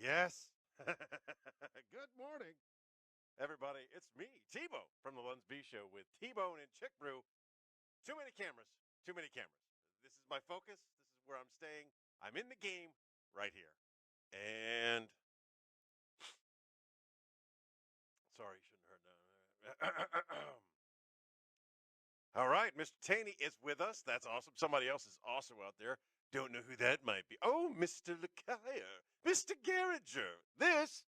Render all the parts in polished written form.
Yes. Good morning, everybody. It's me, T-Bone, from the Luns B Show with T-Bone and Chick Brew. Too many cameras. Too many cameras. This is my focus. This is where I'm staying. I'm in the game right here. And sorry, you shouldn't have heard that. All right, Mr. Taney is with us. That's awesome. Somebody else is also out there. Don't know who that might be. Oh, Mr. Lakaya, Mr. Garringer. This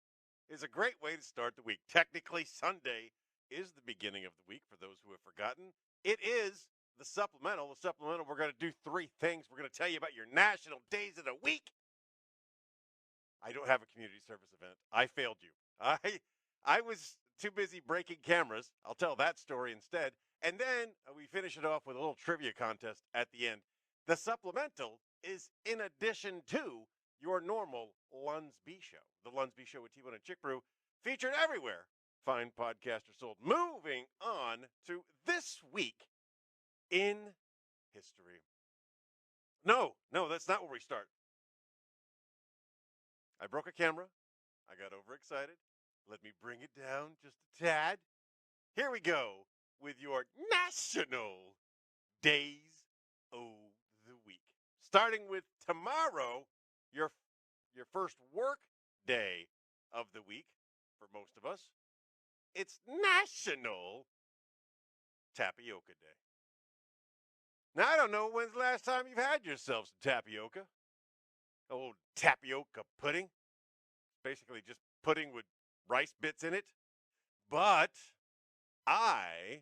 is a great way to start the week. Technically, Sunday is the beginning of the week for those who have forgotten. It is the supplemental. The supplemental, we're going to do three things. We're going to tell you about your national days of the week. I don't have a community service event. I failed you. I was too busy breaking cameras. I'll tell that story instead. And then we finish it off with a little trivia contest at the end. The supplemental is in addition to your normal Luns B Show. The Luns B Show with T-Bone and Chick Brew, featured everywhere fine podcasts are sold. Moving on to this week in history. No, that's not where we start. I broke a camera. I got overexcited. Let me bring it down just a tad. Here we go with your national days of the week. Starting with tomorrow, your first work day of the week for most of us. It's National Tapioca Day. Now, I don't know when's the last time you've had yourself some tapioca. Old tapioca pudding. Basically just pudding with rice bits in it. But I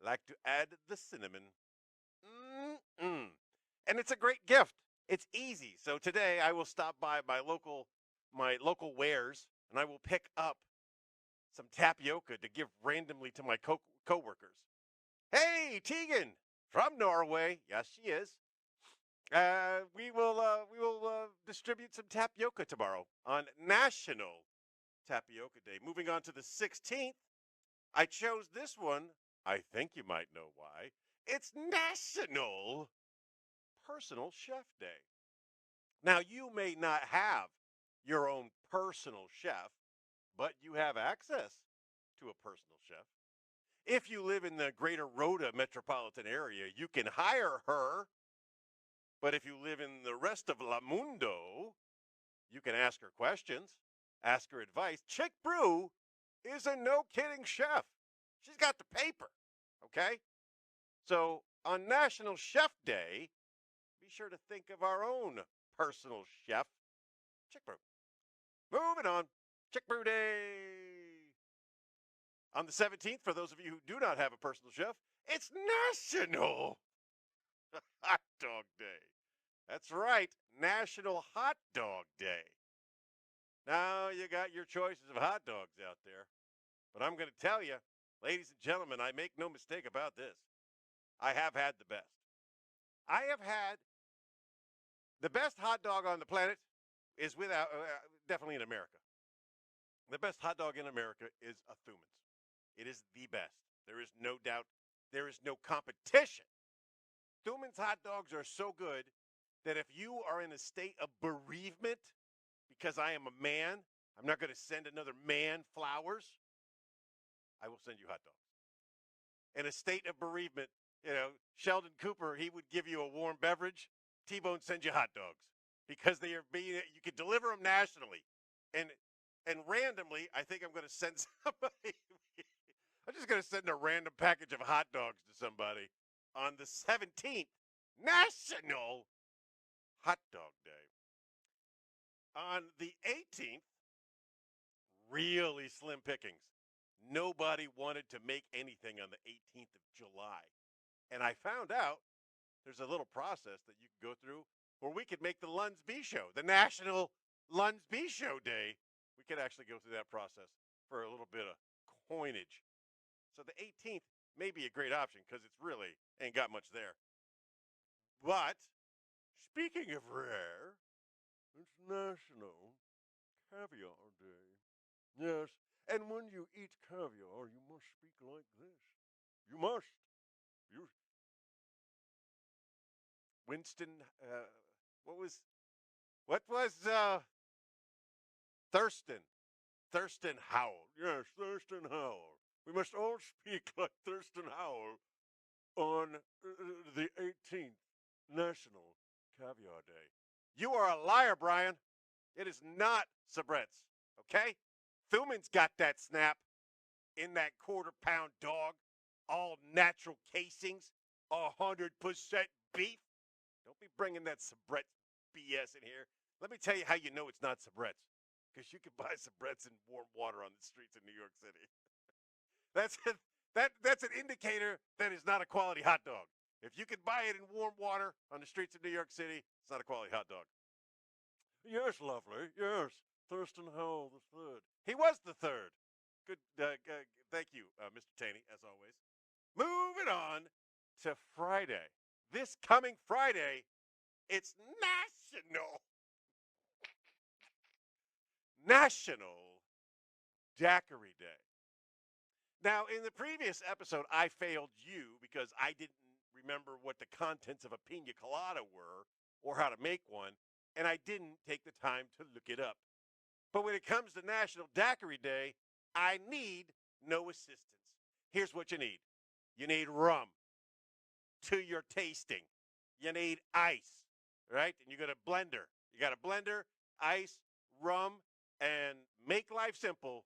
like to add the cinnamon. And it's a great gift. It's easy. So today I will stop by my local wares and I will pick up some tapioca to give randomly to my coworkers. Hey, Tegan from Norway. Yes, she is. We will distribute some tapioca tomorrow on National Tapioca Day. Moving on to the 16th, I chose this one. I think you might know why. It's National Personal Chef Day. Now, you may not have your own personal chef, but you have access to a personal chef. If you live in the greater Rhoda metropolitan area, you can hire her. But if you live in the rest of La Mundo, you can ask her questions, ask her advice. Chick Brew is a no-kidding chef. She's got the paper, okay? So on National Chef Day, be sure to think of our own personal chef, Chick Brew. Moving on, Chick Brew Day. On the 17th, for those of you who do not have a personal chef, it's National Hot Dog Day. That's right, National Hot Dog Day. Now you got your choices of hot dogs out there. But I'm going to tell you, ladies and gentlemen, I make no mistake about this. I have had the best. I have had the best hot dog on the planet is without definitely in America. The best hot dog in America is a Thuman's. It is the best. There is no doubt. There is no competition. Thuman's hot dogs are so good that if you are in a state of bereavement, because I am a man, I'm not going to send another man flowers. I will send you hot dogs. In a state of bereavement, Sheldon Cooper, he would give you a warm beverage. T-Bone sends you hot dogs because they are you can deliver them nationally. And randomly, I think I'm going to send somebody. I'm just going to send a random package of hot dogs to somebody on the 17th, National Hot Dog Day. On the 18th, really slim pickings. Nobody wanted to make anything on the 18th of July. And I found out there's a little process that you can go through where we could make the Luns B Show, the National Luns B Show Day. We could actually go through that process for a little bit of coinage. So the 18th may be a great option because it's really ain't got much there. But speaking of rare, it's National Caviar Day. Yes, and when you eat caviar, you must speak like this. You must. You. Winston, what was Thurston. Thurston Howell. Yes, Thurston Howell. We must all speak like Thurston Howell on the 18th National Caviar Day. You are a liar, Brian. It is not Sabrett's, okay? Thuman's got that snap in that quarter-pound dog, all natural casings, 100% beef. Don't be bringing that Sabrett's BS in here. Let me tell you how you know it's not Sabrett's, because you can buy Sabrett's in warm water on the streets of New York City. That's an indicator that it's not a quality hot dog. If you can buy it in warm water on the streets of New York City, it's not a quality hot dog. Yes, lovely. Yes, Thurston Howell the third. He was the third. Good. Thank you, Mr. Taney, as always. Moving on to Friday. This coming Friday, it's National Daiquiri Day. Now, in the previous episode, I failed you because I didn't remember what the contents of a pina colada were or how to make one, and I didn't take the time to look it up. But when it comes to National Daiquiri Day, I need no assistance. Here's what you need. You need rum to your tasting. You need ice, right? And you got a blender. You got a blender, ice, rum, and make life simple.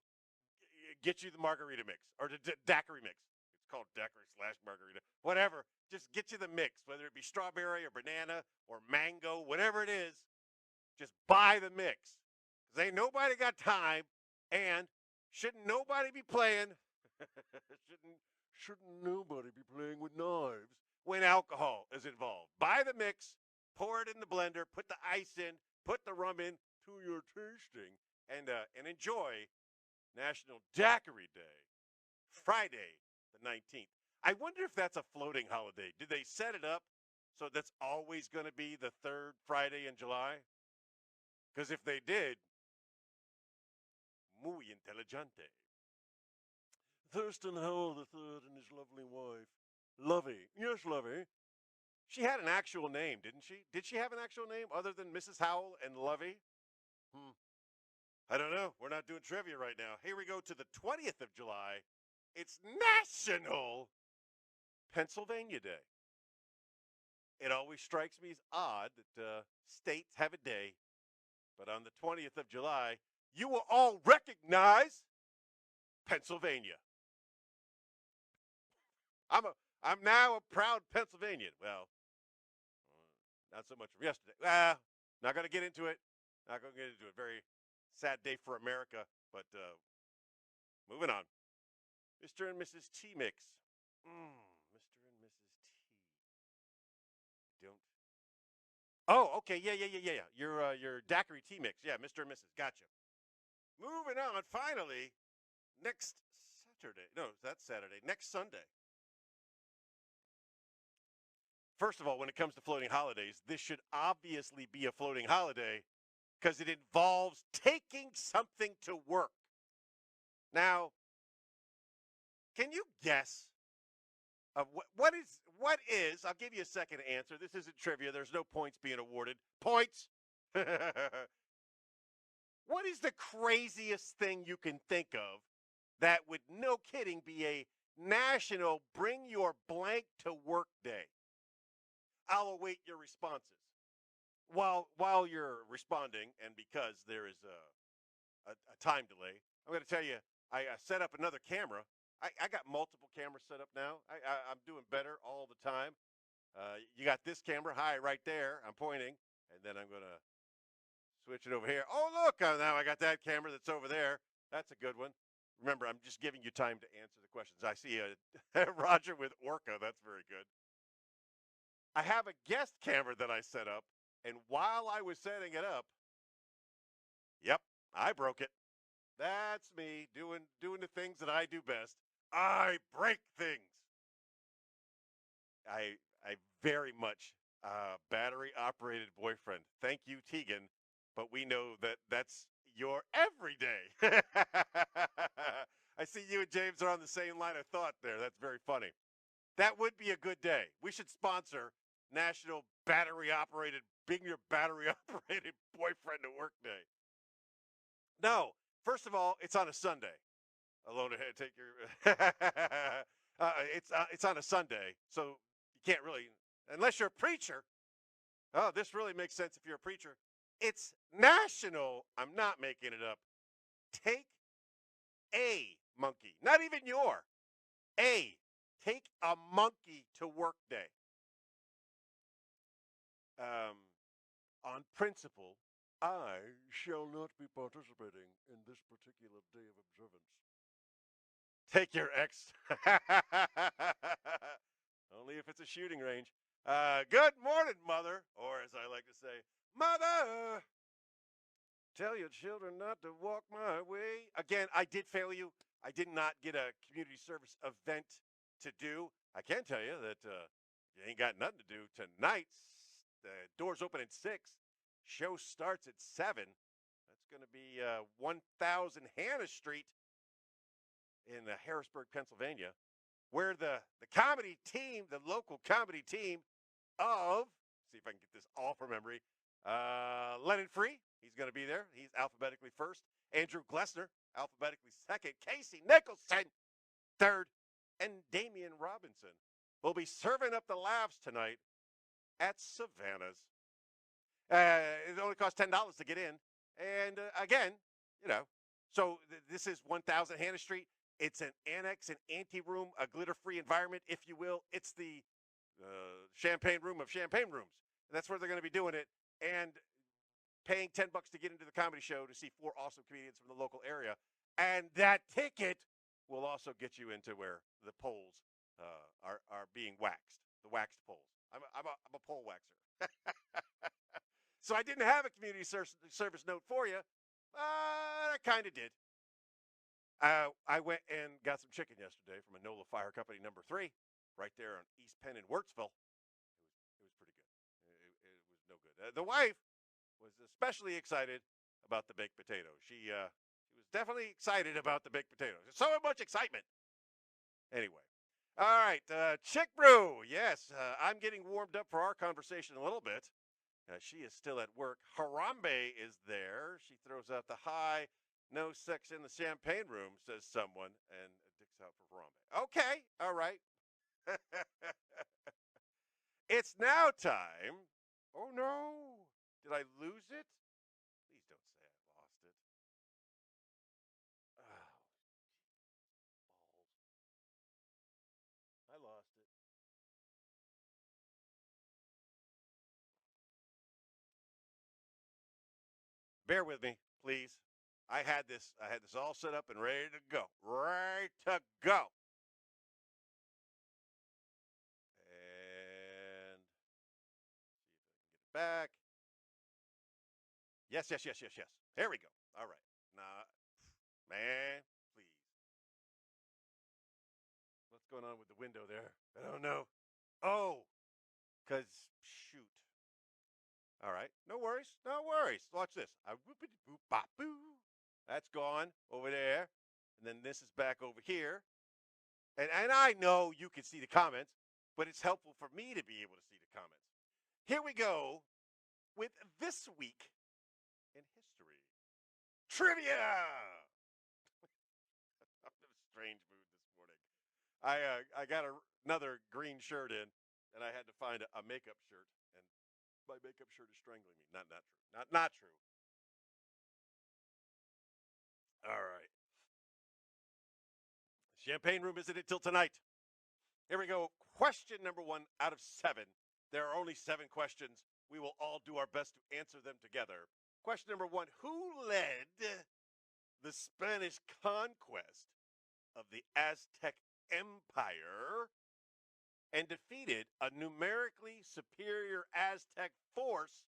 Get you the margarita mix or the daiquiri mix. It's called daiquiri / margarita. Whatever. Just get you the mix, whether it be strawberry or banana or mango, whatever it is. Just buy the mix. Because ain't nobody got time, and shouldn't nobody be playing, shouldn't nobody be playing with knives when alcohol is involved. Buy the mix, pour it in the blender, put the ice in, put the rum in to your tasting, and enjoy National Daiquiri Day, Friday the 19th. I wonder if that's a floating holiday. Did they set it up so that's always going to be the third Friday in July? Because if they did, muy inteligente. Thurston Howell III and his lovely wife, Lovey. Yes, Lovey. She had an actual name, didn't she? Did she have an actual name other than Mrs. Howell and Lovey? I don't know. We're not doing trivia right now. Here we go to the 20th of July. It's National Pennsylvania Day. It always strikes me as odd that states have a day, but on the 20th of July, you will all recognize Pennsylvania. I'm now a proud Pennsylvanian. Well, not so much from yesterday. Not going to get into it. Not going to get into it. Very sad day for America, but moving on. Mr. and Mrs. T Mix. Mr. and Mrs. T. Don't. Oh, okay. Yeah. Your daiquiri T Mix. Yeah, Mr. and Mrs. Gotcha. Moving on. Finally, next Saturday. No, that's Saturday. Next Sunday. First of all, when it comes to floating holidays, this should obviously be a floating holiday because it involves taking something to work. Now, can you guess what is, I'll give you a second to answer. This isn't trivia. There's no points being awarded. Points! What is the craziest thing you can think of that would, no kidding, be a national bring your blank to work day? I'll await your responses. While you're responding, and because there is a time delay, I'm going to tell you, I set up another camera. I got multiple cameras set up now. I'm doing better all the time. You got this camera, hi, right there. I'm pointing, and then I'm going to switch it over here. Oh, look, now I got that camera that's over there. That's a good one. Remember, I'm just giving you time to answer the questions. I see Roger with Orca. That's very good. I have a guest camera that I set up, and while I was setting it up, yep, I broke it. That's me doing the things that I do best. I break things. I very much battery-operated boyfriend. Thank you, Tegan, but we know that that's your everyday. I see you and James are on the same line of thought there. That's very funny. That would be a good day. We should sponsor National Battery Operated, Bring Your Battery Operated Boyfriend to Work Day. No, first of all, it's on a Sunday. Alone ahead, take your. It's on a Sunday, so you can't really, unless you're a preacher. Oh, this really makes sense if you're a preacher. It's national. I'm not making it up. Take a monkey, not even your a. Take a monkey to work day. On principle, I shall not be participating in this particular day of observance. Take your ex. Only if it's a shooting range. Good morning, mother, or as I like to say, mother. Tell your children not to walk my way. Again, I did fail you. I did not get a community service event to do. I can tell you that you ain't got nothing to do tonight. The doors open at 6. Show starts at 7. That's going to be 1000 Hannah Street in Harrisburg, Pennsylvania, where the comedy team, the local comedy team of, see if I can get this all from memory, Lennon Free, he's going to be there. He's alphabetically first. Andrew Glessner, alphabetically second. Casey Nicholson, third. And Damian Robinson will be serving up the laughs tonight at Savannah's. It only costs $10 to get in. And again, so this is 1000 Hannah Street. It's an annex, an anteroom, a glitter-free environment, if you will. It's the champagne room of champagne rooms. That's where they're going to be doing it. And paying $10 to get into the comedy show to see 4 awesome comedians from the local area. And that ticket will also get you into where the poles are being waxed, the waxed poles. I'm a pole waxer. So I didn't have a community service note for you, but I kind of did. I went and got some chicken yesterday from Enola Fire Company number 3, right there on East Penn in Wirtsville. It was pretty good. It was no good. The wife was especially excited about the baked potatoes. She was definitely excited about the baked potatoes. So much excitement. Anyway. All right. Chick Brew. Yes, I'm getting warmed up for our conversation a little bit. She is still at work. Harambe is there. She throws out the high. No sex in the champagne room, says someone, and dicks out for Harambe. Okay. All right. It's now time. Oh, no. Did I lose it? Please don't say I lost it. Oh, balls. I lost it. Bear with me, please. I had this all set up and ready to go. Ready to go. And see if I can get it back. Yes. There we go. All right. Now, man, please. What's going on with the window there? I don't know. Oh, because shoot. All right. No worries. No worries. Watch this. That's gone over there. And then this is back over here. And I know you can see the comments, but it's helpful for me to be able to see the comments. Here we go with this week in history. Trivia! I'm in a strange mood this morning. I got another green shirt in, and I had to find a makeup shirt, and my makeup shirt is strangling me. Not true. Not true. All right. Champagne room isn't it till tonight? Here we go. Question number 1 out of 7. There are only 7 questions. We will all do our best to answer them together. Question number 1. Who led the Spanish conquest of the Aztec Empire and defeated a numerically superior Aztec force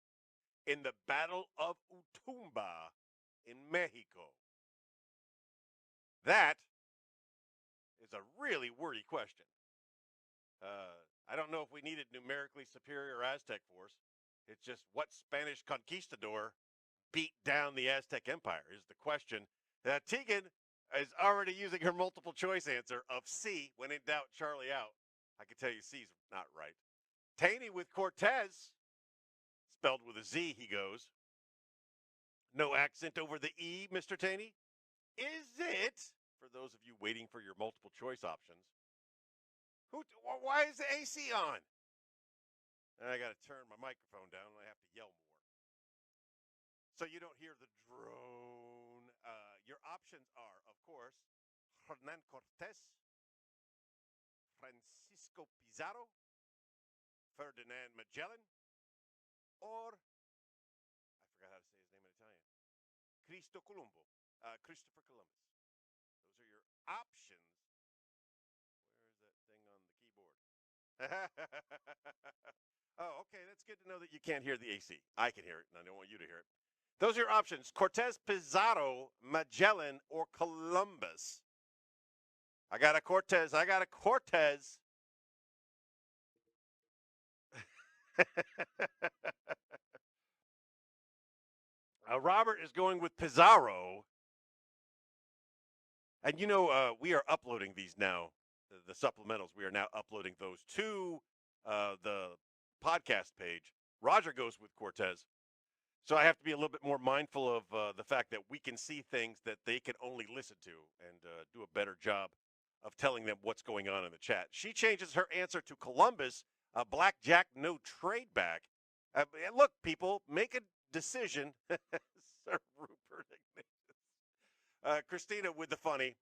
in the Battle of Utumba in Mexico? That is a really wordy question. I don't know if we needed numerically superior Aztec force. It's just what Spanish conquistador beat down the Aztec Empire is the question. Tegan is already using her multiple choice answer of C. When in doubt, Charlie out. I can tell you C's not right. Taney with Cortez, spelled with a Z, he goes. No accent over the E, Mr. Taney? Is it, for those of you waiting for your multiple choice options, why is the AC on? And I got to turn my microphone down and I have to yell more. So you don't hear the drone. Your options are, of course, Hernan Cortés, Francisco Pizarro, Ferdinand Magellan, or, I forgot how to say his name in Italian, Christopher Columbus. Those are your options. Where is that thing on the keyboard? Oh, okay. That's good to know that you can't hear the AC. I can hear it, and I don't want you to hear it. Those are your options: Cortés, Pizarro, Magellan, or Columbus. I got a Cortés. Robert is going with Pizarro. And we are uploading these now, the supplementals. We are now uploading those to the podcast page. Roger goes with Cortés. So I have to be a little bit more mindful of the fact that we can see things that they can only listen to, and do a better job of telling them what's going on in the chat. She changes her answer to Columbus, blackjack, no trade back. Look, people, make a decision. Sir Rupert Ignatius. Christina with the funny.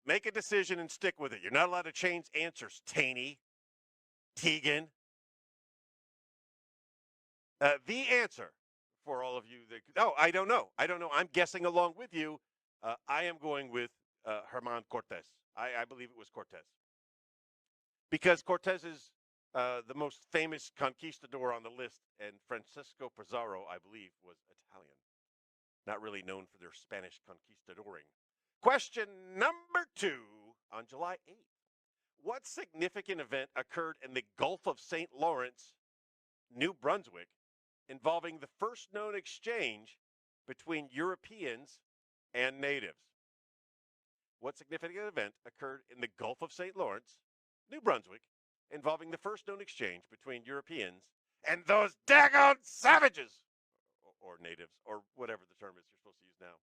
Make a decision and stick with it. You're not allowed to change answers, Taney, Tegan. The answer for all of you I don't know. I'm guessing along with you. I am going with Herman Cortés. I believe it was Cortés. Because Cortés is the most famous conquistador on the list, and Francisco Pizarro, I believe, was Italian. Not really known for their Spanish conquistadoring. Question number 2 on July 8th. What significant event occurred in the Gulf of St. Lawrence, New Brunswick, involving the first known exchange between Europeans and natives? What significant event occurred in the Gulf of St. Lawrence, New Brunswick, involving the first known exchange between Europeans and those daggone savages, or natives, or whatever the term is you're supposed to use now?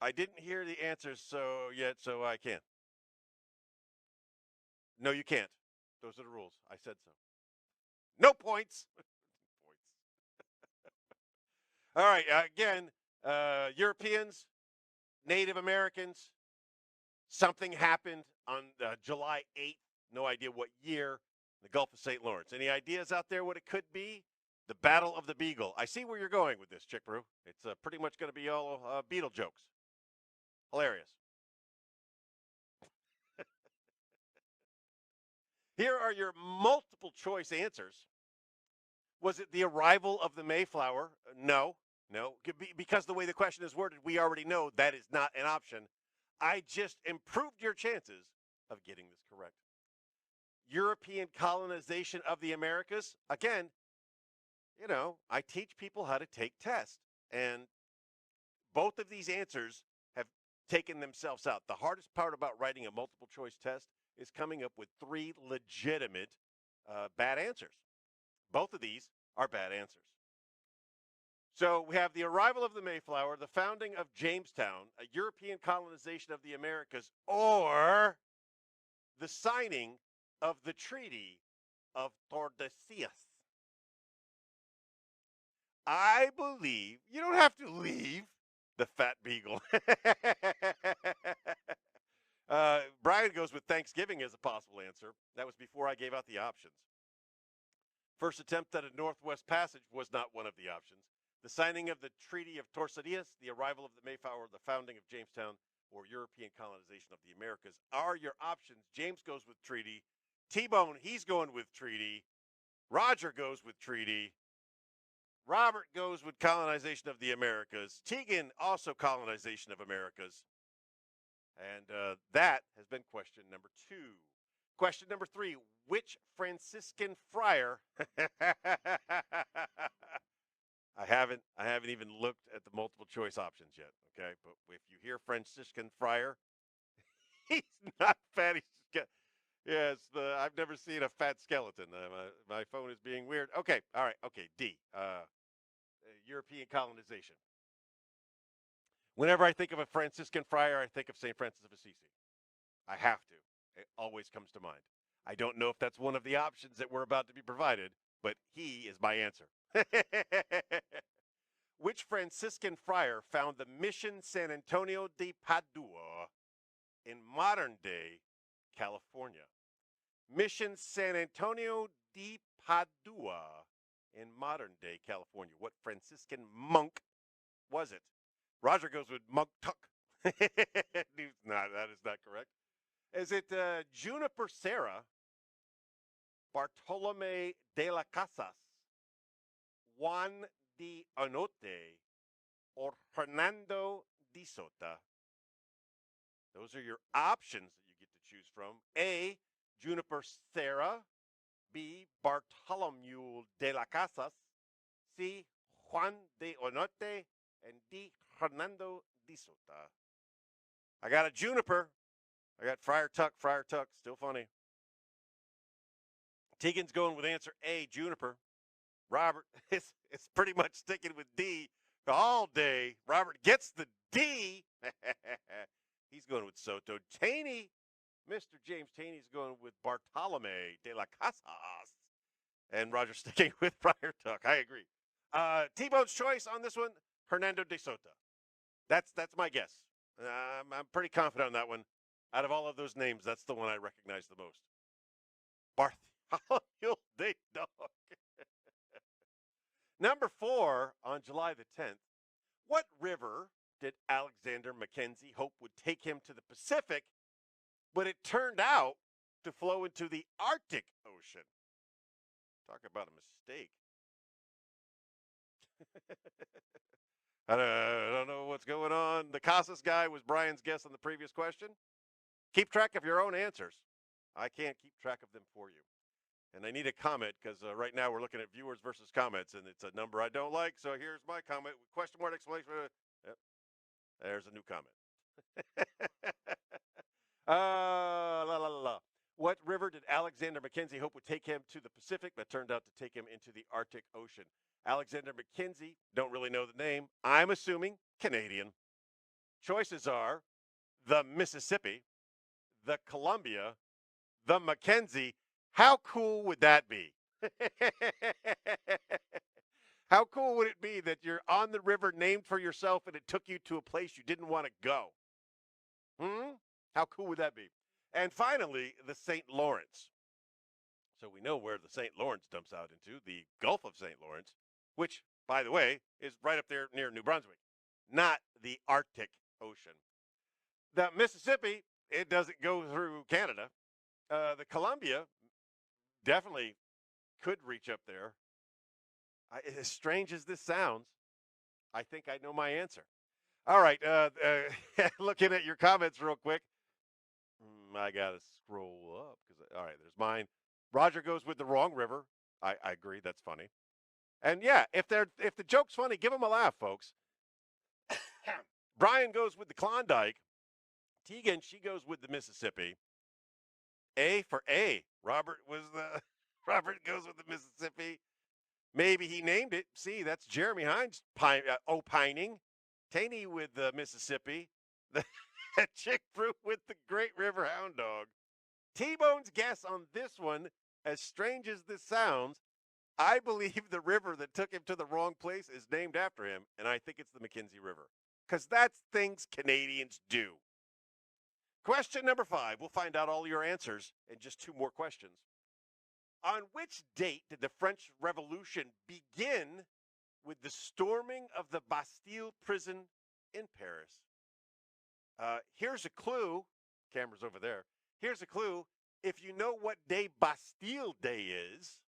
I didn't hear the answers so I can't. No, you can't. Those are the rules. I said so. No points. All right. Again, Europeans, Native Americans, something happened on July 8th. No idea what year. The Gulf of St. Lawrence. Any ideas out there what it could be? The Battle of the Beagle. I see where you're going with this, Chick Brew. It's pretty much going to be all Beetle jokes. Hilarious. Here are your multiple choice answers. Was it the arrival of the Mayflower? No. Because the way the question is worded, we already know that is not an option. I just improved your chances of getting this correct. European colonization of the Americas? Again, I teach people how to take tests. And both of these answers have taken themselves out. The hardest part about writing a multiple choice test is coming up with 3 legitimate bad answers. Both of these are bad answers. So we have the arrival of the Mayflower, the founding of Jamestown, a European colonization of the Americas, or the signing of the Treaty of Tordesillas. I believe you don't have to leave the fat beagle. Brian goes with Thanksgiving as a possible answer. That was before I gave out the options. First attempt at a Northwest Passage was not one of the options. The signing of the Treaty of Tordesillas, the arrival of the Mayflower, the founding of Jamestown, or European colonization of the Americas are your options. James goes with Treaty. T-Bone, he's going with Treaty. Roger goes with Treaty. Robert goes with colonization of the Americas. Tegan, also colonization of Americas. And that has been question number 2. Question number 3, which Franciscan friar? I haven't even looked at the multiple choice options yet, okay? But if you hear Franciscan friar, he's not fat. Yes, I've never seen a fat skeleton. My phone is being weird. Okay, all right, okay, D. European colonization. Whenever I think of a Franciscan friar, I think of St. Francis of Assisi. I have to. It always comes to mind. I don't know if that's one of the options that we're about to be provided, but he is my answer. Which Franciscan friar found the Mission San Antonio de Padua in modern day California? Mission San Antonio de Padua in modern day California. What Franciscan monk was it? Roger goes with Monk Tuck. No, that is not correct. Is it Juniper Serra, Bartolome de la Casas, Juan de Onote, or Hernando de Sota? Those are your options that you get to choose from. A, Juniper Serra. B, Bartolomeu de la Casas. C, Juan de Onote. And D, Hernando de Sota. I got a Juniper. I got Friar Tuck. Still funny. Tegan's going with answer A, Juniper. Robert is pretty much sticking with D all day. Robert gets the D. He's going with Soto. Taney, Mr. James Taney's going with Bartolome de la Casas. And Roger sticking with Friar Tuck. I agree. T-Bone's choice on this one, Hernando de Sota. That's my guess. I'm pretty confident on that one. Out of all of those names, that's the one I recognize the most. Bartholomew de Dog. Number 4, on July the 10th, what river did Alexander Mackenzie hope would take him to the Pacific, but it turned out to flow into the Arctic Ocean? Talk about a mistake. I don't know what's going on. The Casas guy was Brian's guess on the previous question. Keep track of your own answers. I can't keep track of them for you. And I need a comment because right now we're looking at viewers versus comments, and it's a number I don't like. So here's my comment. Question mark, exclamation. Yep. There's a new comment. La, la, la, la. What river did Alexander Mackenzie hope would take him to the Pacific that turned out to take him into the Arctic Ocean? Alexander Mackenzie, don't really know the name. I'm assuming Canadian. Choices are the Mississippi, the Columbia, the Mackenzie. How cool would that be? How cool would it be that you're on the river named for yourself and it took you to a place you didn't want to go? How cool would that be? And finally, the St. Lawrence. So we know where the St. Lawrence dumps out into, the Gulf of St. Lawrence, which, by the way, is right up there near New Brunswick, not the Arctic Ocean. The Mississippi, it doesn't go through Canada. The Columbia definitely could reach up there. As strange as this sounds, I think I know my answer. All right, looking at your comments real quick. I got to scroll up because, all right, there's mine. Roger goes with the wrong river. I agree. That's funny. And yeah, if the joke's funny, give them a laugh, folks. Brian goes with the Klondike. Tegan, she goes with the Mississippi. A for A. Robert goes with the Mississippi. Maybe he named it. See, that's Jeremy Hines opining. Taney with the Mississippi. The Chick Fruit with the Great River Hound Dog. T-Bone's guess on this one, as strange as this sounds, I believe the river that took him to the wrong place is named after him, and I think it's the Mackenzie River. Because that's things Canadians do. Question number 5. We'll find out all your answers in just 2 more questions. On which date did the French Revolution begin with the storming of the Bastille prison in Paris? Here's a clue. Camera's over there. Here's a clue. If you know what day Bastille Day is,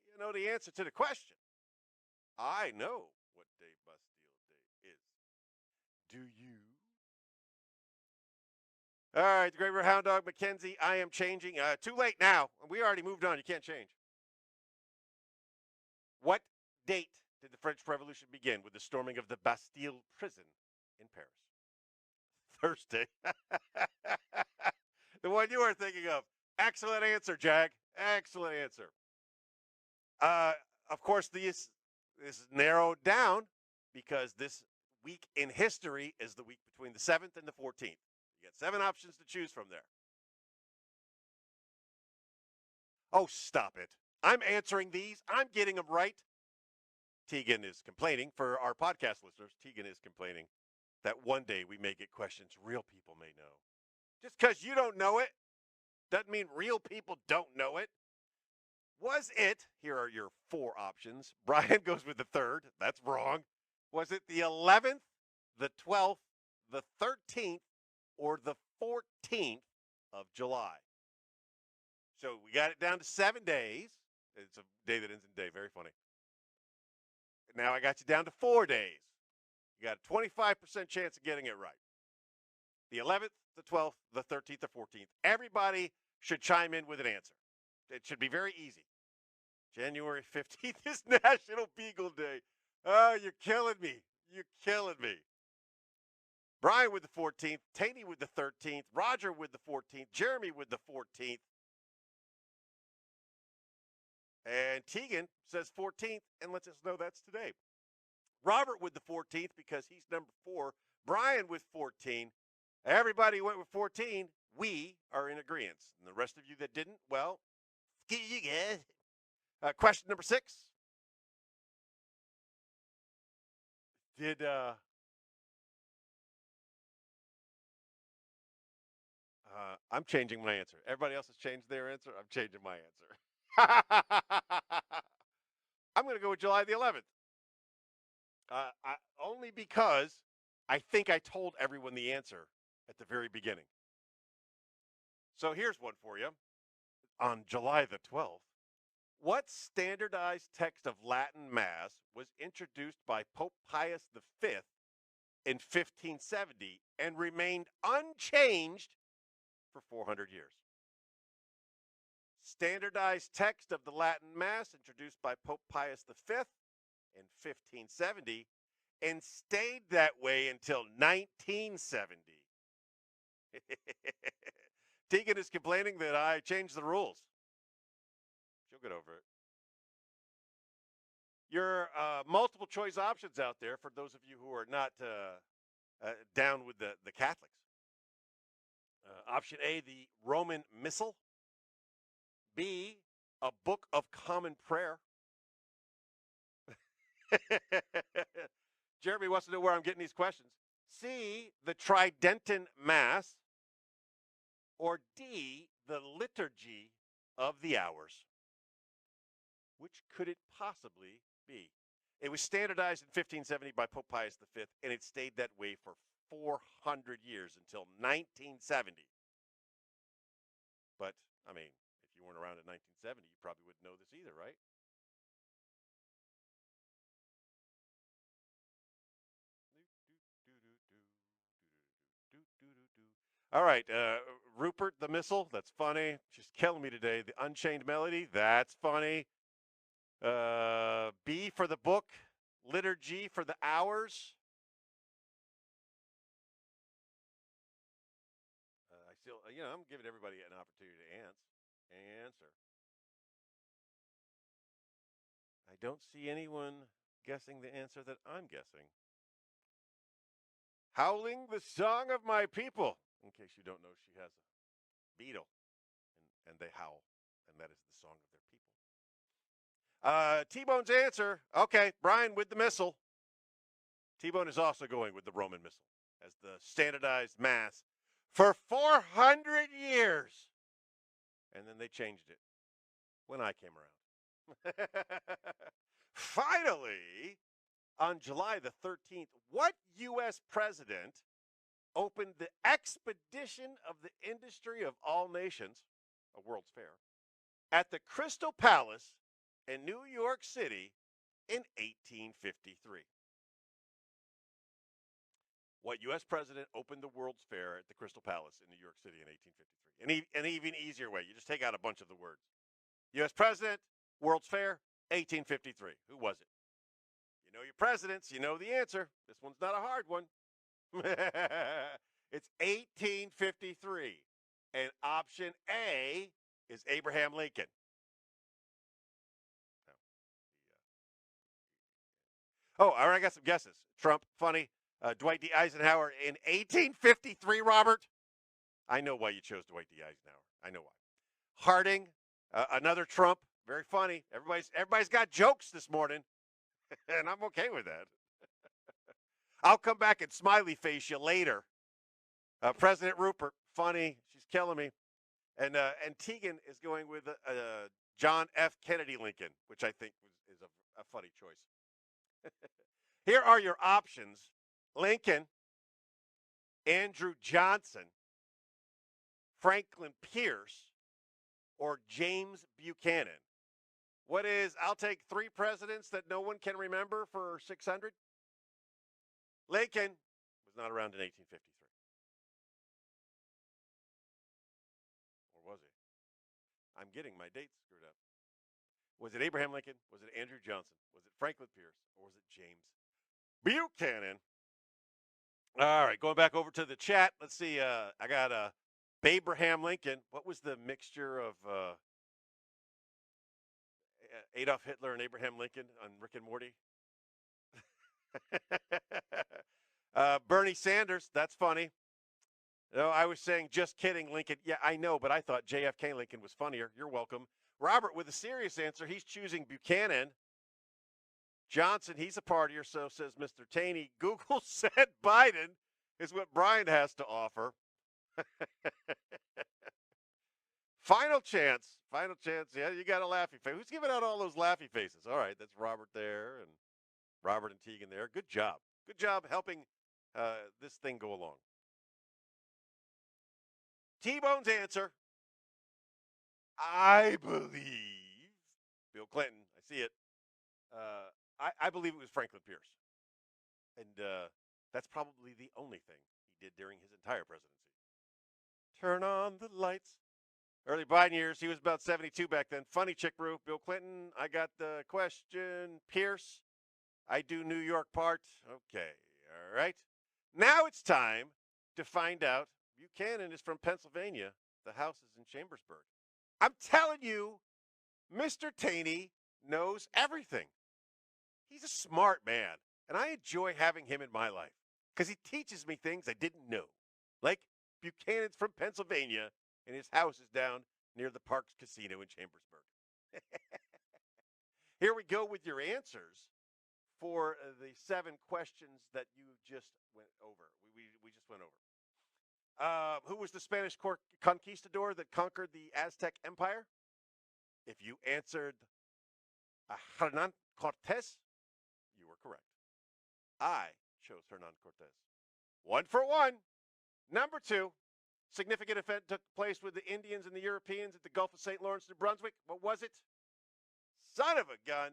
you know the answer to the question. I know what day Bastille Day is. Do you? All right, the Great River Hound Dog, Mackenzie, I am changing. Too late now. We already moved on. You can't change. What date did the French Revolution begin with the storming of the Bastille prison in Paris? Thursday. The one you are thinking of. Excellent answer, Jag. Excellent answer. Of course, This is narrowed down because this week in history is the week between the 7th and the 14th. You got 7 options to choose from there. Oh, stop it. I'm answering these. I'm getting them right. Tegan is complaining, for our podcast listeners, Tegan is complaining that one day we may get questions real people may know. Just because you don't know it doesn't mean real people don't know it. Was it, here are your 4 options. Brian goes with the 3rd. That's wrong. Was it the 11th, the 12th, the 13th, or the 14th of July? So we got it down to 7 days. It's a day that ends in day. Very funny. Now I got you down to 4 days. You got a 25% chance of getting it right. The 11th, the 12th, the 13th, the 14th. Everybody should chime in with an answer. It should be very easy. January 15th is National Beagle Day. Oh, you're killing me. You're killing me. Brian with the 14th, Taney with the 13th, Roger with the 14th, Jeremy with the 14th. And Tegan says 14th and lets us know that's today. Robert with the 14th because he's number 4. Brian with 14. Everybody went with 14. We are in agreement. And the rest of you that didn't, well, you guys. Question number 6. I'm changing my answer. Everybody else has changed their answer. I'm changing my answer. I'm going to go with July the 11th. Only because I think I told everyone the answer at the very beginning. So here's one for you. On July the 12th, what standardized text of Latin Mass was introduced by Pope Pius V in 1570 and remained unchanged for 400 years? Standardized text of the Latin Mass introduced by Pope Pius V in 1570 and stayed that way until 1970. Tegan is complaining that I changed the rules. She'll get over it. Your multiple choice options out there for those of you who are not down with the Catholics. Option A, the Roman Missal. B, a Book of Common Prayer. Jeremy wants to know where I'm getting these questions. C, the Tridentan Mass. Or D, the Liturgy of the Hours. Which could it possibly be? It was standardized in 1570 by Pope Pius V, and it stayed that way for 400 years until 1970. But, I mean, if you weren't around in 1970, you probably wouldn't know this either, right? All right, Rupert the Missile, that's funny. She's killing me today. The Unchained Melody, that's funny. B for the book, Liturgy for the hours. I still, I'm giving everybody an opportunity to answer. I don't see anyone guessing the answer that I'm guessing. Howling the Song of My People. In case you don't know, she has a beetle, and they howl, and that is the song of their people. T-Bone's answer, okay, Brian with the Missal. T-Bone is also going with the Roman Missal as the standardized Mass for 400 years. And then they changed it when I came around. Finally, on July the 13th, what U.S. president opened the Expedition of the Industry of All Nations, a World's Fair, at the Crystal Palace in New York City in 1853? What U.S. president opened the World's Fair at the Crystal Palace in New York City in 1853? An even easier way. You just take out a bunch of the words. U.S. president, World's Fair, 1853. Who was it? You know your presidents. You know the answer. This one's not a hard one. It's 1853. And option A is Abraham Lincoln. Oh, all right, I got some guesses. Trump, funny. Dwight D. Eisenhower in 1853, Robert. I know why you chose Dwight D. Eisenhower. I know why. Harding, another Trump, very funny. Everybody's got jokes this morning, and I'm okay with that. I'll come back and smiley face you later. President Rupert, funny. She's killing me. And Tegan is going with John F. Kennedy Lincoln, which I think is a funny choice. Here are your options: Lincoln, Andrew Johnson, Franklin Pierce, or James Buchanan. I'll take three presidents that no one can remember for 600. Lincoln was not around in 1853. Or was he? I'm getting my dates screwed up. Was it Abraham Lincoln? Was it Andrew Johnson? Was it Franklin Pierce? Or was it James Buchanan? All right, going back over to the chat. Let's see. I got Abraham Lincoln. What was the mixture of Adolf Hitler and Abraham Lincoln on Rick and Morty? Bernie Sanders. That's funny. No, I was saying just kidding, Lincoln. Yeah, I know, but I thought JFK Lincoln was funnier. You're welcome. Robert, with a serious answer, he's choosing Buchanan. Johnson, he's a partier, so says Mr. Taney. Google said Biden is what Brian has to offer. Final chance. Final chance. Yeah, you got a laughy face. Who's giving out all those laughy faces? All right, that's Robert there and Robert and Tegan there. Good job. Good job helping this thing go along. T-Bone's answer, I believe, Bill Clinton, I see it. I believe it was Franklin Pierce. And that's probably the only thing he did during his entire presidency. Turn on the lights. Early Biden years, he was about 72 back then. Funny chick brew. Bill Clinton, I got the question. Pierce, I do New York part. Okay, all right. Now it's time to find out. Buchanan is from Pennsylvania. The house is in Chambersburg. I'm telling you, Mr. Taney knows everything. He's a smart man, and I enjoy having him in my life because he teaches me things I didn't know. Like Buchanan's from Pennsylvania, and his house is down near the Parks Casino in Chambersburg. Here we go with your answers for the 7 questions that you just went over. We just went over. Who was the Spanish conquistador that conquered the Aztec Empire? If you answered Hernan Cortez, you were correct. I chose Hernan Cortez. 1 for 1. Number 2, significant event took place with the Indians and the Europeans at the Gulf of St. Lawrence, New Brunswick. What was it? Son of a gun.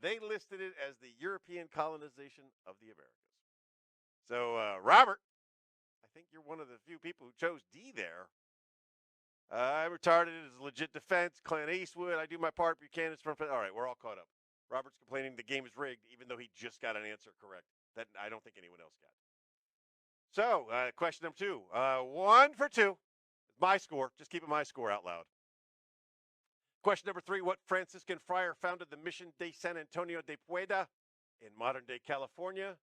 They listed it as the European colonization of the Americas. So, Robert, I think you're one of the few people who chose D there. I retarded it as a legit defense. Clint Eastwood, I do my part. Buchanan's from. All right, we're all caught up. Robert's complaining the game is rigged, even though he just got an answer correct that I don't think anyone else got. So, question number 2. 1 for 2. My score. Just keeping my score out loud. Question number 3. What Franciscan friar founded the Mission de San Antonio de Pueda in modern-day California?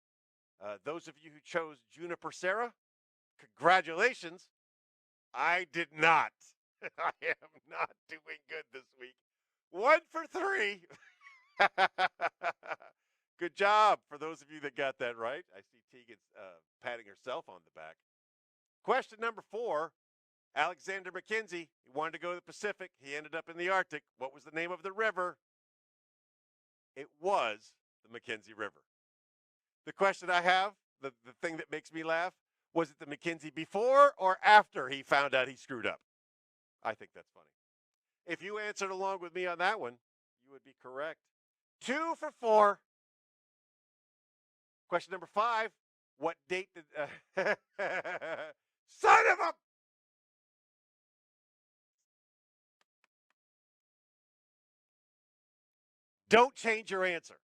Those of you who chose Juniper Serra, congratulations. I did not. I am not doing good this week. 1 for 3. Good job for those of you that got that right. I see Tegan's patting herself on the back. Question number 4. Alexander Mackenzie, he wanted to go to the Pacific. He ended up in the Arctic. What was the name of the river? It was the Mackenzie River. The question I have, the thing that makes me laugh, was it the Mackenzie before or after he found out he screwed up? I think that's funny. If you answered along with me on that one, you would be correct. 2 for 4. Question number 5. What date did... Son of a... Don't change your answer.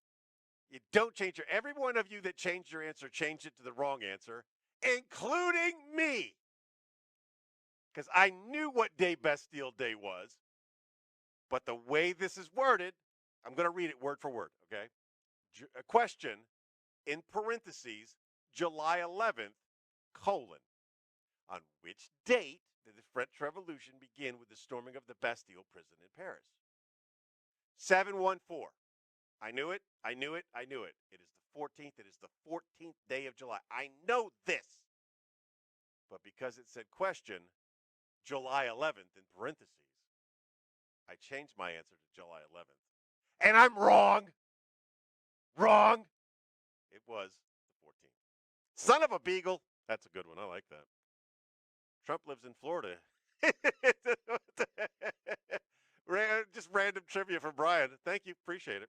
You don't change your... Every one of you that changed your answer changed it to the wrong answer, including me. Because I knew what day Bastille Day was. But the way this is worded, I'm going to read it word for word, okay? Question in parentheses, July 11th, colon. On which date did the French Revolution begin with the storming of the Bastille prison in Paris? 714. I knew it. I knew it. I knew it. It is the 14th. It is the 14th day of July. I know this. But because it said question, July 11th in parentheses, I changed my answer to July 11th. And I'm wrong. Wrong. It was the 14th. Son of a beagle. That's a good one. I like that. Trump lives in Florida. Just random trivia for Brian. Thank you. Appreciate it.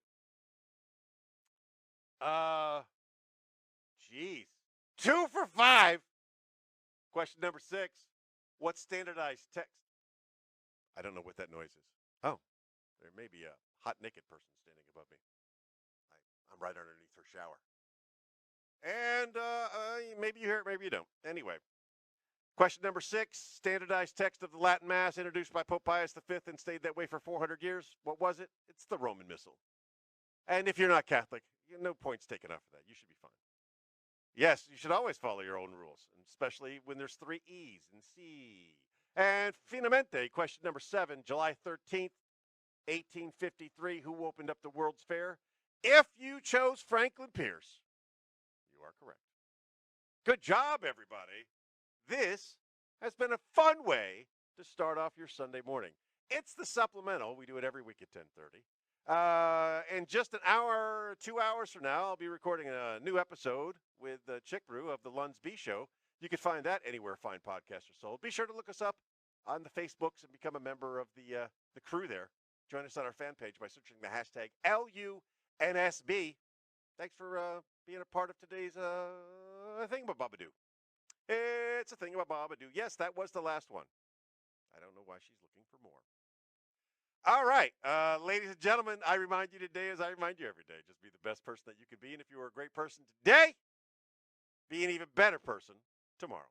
Jeez. 2 for 5. Question number 6. What standardized text? I don't know what that noise is. Oh, there may be a hot naked person standing above me. I'm right underneath her shower. And maybe you hear it, maybe you don't. Anyway, question number 6. Standardized text of the Latin Mass introduced by Pope Pius V and stayed that way for 400 years. What was it? It's the Roman Missal. And if you're not Catholic, no points taken off of that. You should be fine. Yes, you should always follow your own rules, especially when there's 3 E's and C. And finalmente, question number 7, July 13th, 1853, who opened up the World's Fair? If you chose Franklin Pierce, you are correct. Good job, everybody. This has been a fun way to start off your Sunday morning. It's the Supplemental. We do it every week at 10:30. In just an hour, 2 hours from now, I'll be recording a new episode with Chick Brew of the Lunds B Show. You can find that anywhere fine podcasts are sold. Be sure to look us up on the Facebooks and become a member of the crew there. Join us on our fan page by searching the hashtag LUNSB. Thanks for being a part of today's Thingamabobadoo. It's a Thingamabobadoo. Yes, that was the last one. I don't know why she's looking for more. All right, ladies and gentlemen, I remind you today, as I remind you every day, just be the best person that you can be. And if you were a great person today, be an even better person tomorrow.